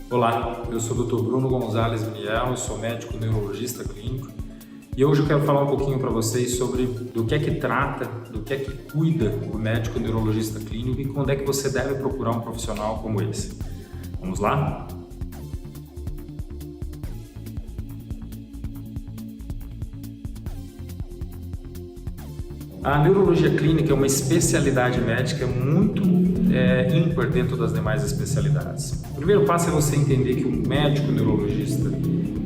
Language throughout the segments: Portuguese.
Olá, eu sou o Dr. Bruno Gonzalez Miel, eu sou médico neurologista clínico e hoje eu quero falar um pouquinho para vocês sobre do que é que trata, do que é que cuida o médico neurologista clínico e quando é que você deve procurar um profissional como esse. Vamos lá? A neurologia clínica é uma especialidade médica muito ímpar dentro das demais especialidades. O primeiro passo é você entender que o médico neurologista,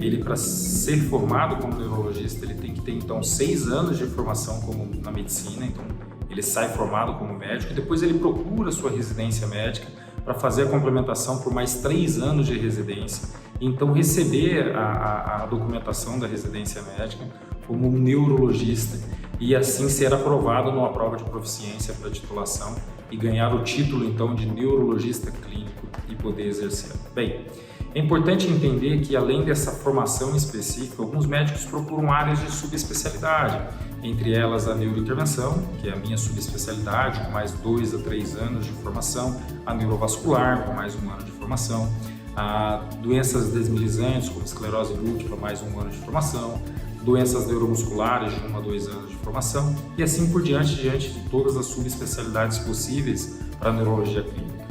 ele para ser formado como neurologista, ele tem que ter então 6 anos de formação como na medicina, então ele sai formado como médico e depois ele procura a sua residência médica para fazer a complementação por mais 3 anos de residência e então receber a documentação da residência médica como um neurologista e assim ser aprovado numa prova de proficiência para titulação e ganhar o título então de neurologista clínico e poder exercer. Bem, é importante entender que além dessa formação específica, alguns médicos procuram áreas de subespecialidade, entre elas a neurointervenção, que é a minha subespecialidade, com mais 2 a 3 anos de formação, a neurovascular, com mais 1 ano de formação, a doenças desmilizantes, como esclerose múltipla, mais 1 ano de formação, doenças neuromusculares de 1 a 2 anos de formação e assim por diante, diante de todas as subespecialidades possíveis para a neurologia clínica.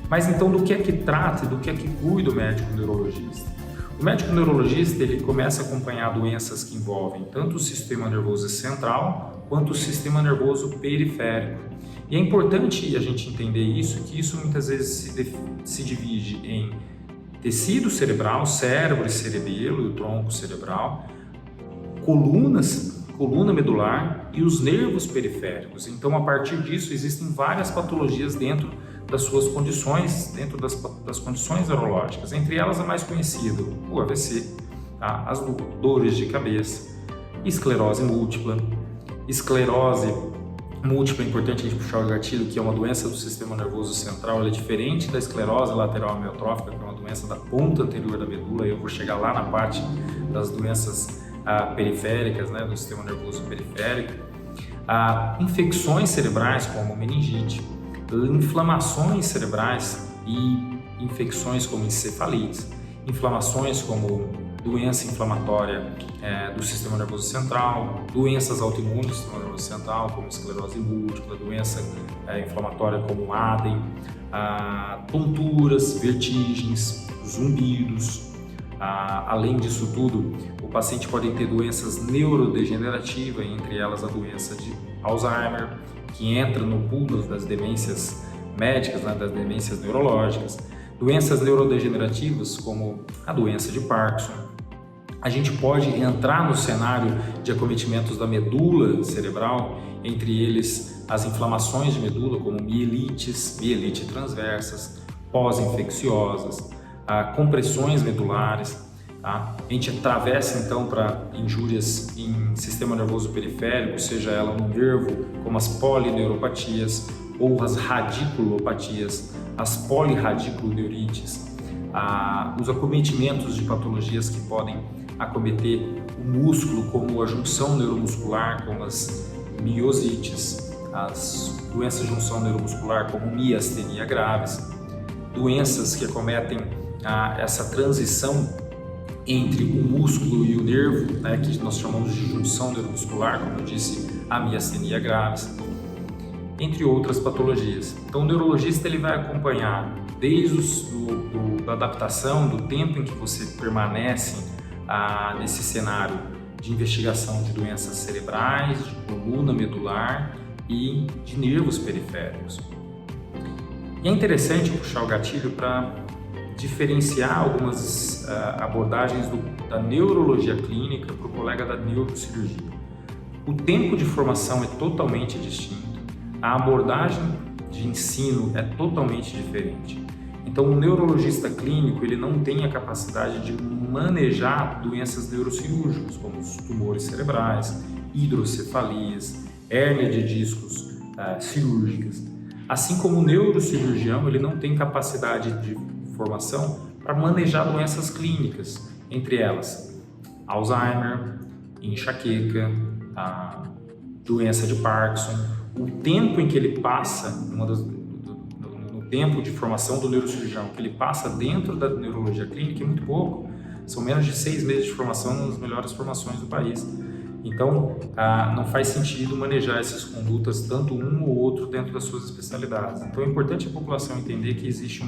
Mas então do que é que trata e do que é que cuida o médico neurologista? O médico neurologista ele começa a acompanhar doenças que envolvem tanto o sistema nervoso central quanto o sistema nervoso periférico. E é importante a gente entender isso, que isso muitas vezes se divide em tecido cerebral, cérebro e cerebelo, o tronco cerebral, coluna medular e os nervos periféricos. Então, a partir disso, existem várias patologias dentro das suas condições, dentro das condições neurológicas. Entre elas, a mais conhecida, o AVC, tá? As dores de cabeça, esclerose múltipla. Esclerose múltipla, é importante a gente puxar o gatilho, que é uma doença do sistema nervoso central. Ela é diferente da esclerose lateral amiotrófica, que é uma doença da ponta anterior da medula. Eu vou chegar lá na parte das doenças periféricas, né, do sistema nervoso periférico, infecções cerebrais como meningite, inflamações cerebrais e infecções como encefalites, inflamações como doença inflamatória do sistema nervoso central, doenças autoimunes do sistema nervoso central como esclerose múltipla, doença inflamatória como ADEM, tonturas, vertigens, zumbidos. Além disso tudo, o paciente pode ter doenças neurodegenerativas, entre elas a doença de Alzheimer, que entra no pool das demências médicas, né, das demências neurológicas, doenças neurodegenerativas como a doença de Parkinson. A gente pode entrar no cenário de acometimentos da medula cerebral, entre eles as inflamações de medula como mielite transversas, pós-infecciosas, compressões medulares, tá? A gente atravessa então para injúrias em sistema nervoso periférico, seja ela no nervo, como as polineuropatias ou as radiculopatias, as polirradiculoneurites, os acometimentos de patologias que podem acometer o músculo, como a junção neuromuscular, como as miosites, as doenças de junção neuromuscular, como miastenia graves, doenças que acometem essa transição entre o músculo e o nervo, né, que nós chamamos de junção neuromuscular, como eu disse, a miastenia graves, entre outras patologias. Então, o neurologista ele vai acompanhar desde da adaptação, do tempo em que você permanece nesse cenário de investigação de doenças cerebrais, de coluna medular e de nervos periféricos. E é interessante puxar o gatilho para diferenciar algumas abordagens da neurologia clínica para o colega da neurocirurgia. O tempo de formação é totalmente distinto, a abordagem de ensino é totalmente diferente. Então, o neurologista clínico ele não tem a capacidade de manejar doenças neurocirúrgicas, como os tumores cerebrais, hidrocefalias, hérnia de discos cirúrgicas. Assim como o neurocirurgião, ele não tem capacidade de formação para manejar doenças clínicas, entre elas Alzheimer, enxaqueca, doença de Parkinson. O tempo em que ele passa no tempo de formação do neurocirurgião que ele passa dentro da neurologia clínica é muito pouco. São menos de 6 meses de formação nas melhores formações do país. Então, não faz sentido manejar essas condutas, tanto um ou outro, dentro das suas especialidades. Então, é importante a população entender que existe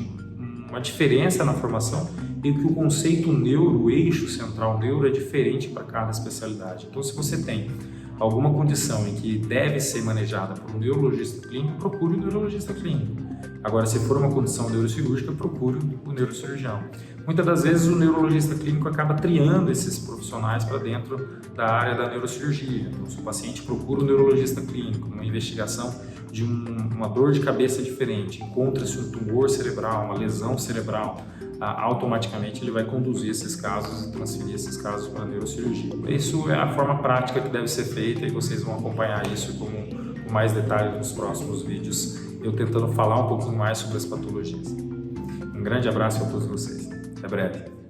uma diferença na formação e que o conceito neuro, o eixo central neuro, é diferente para cada especialidade. Então, se você tem alguma condição em que deve ser manejada por um neurologista clínico, procure o neurologista clínico. Agora, se for uma condição neurocirúrgica, procure o neurocirurgião. Muitas das vezes o neurologista clínico acaba triando esses profissionais para dentro da área da neurocirurgia. Então, se o paciente procura o neurologista clínico numa investigação de uma dor de cabeça diferente, encontra-se um tumor cerebral, uma lesão cerebral, automaticamente ele vai conduzir esses casos e transferir esses casos para a neurocirurgia. Isso é a forma prática que deve ser feita e vocês vão acompanhar isso com mais detalhe nos próximos vídeos, eu tentando falar um pouquinho mais sobre as patologias. Um grande abraço a todos vocês. Até breve.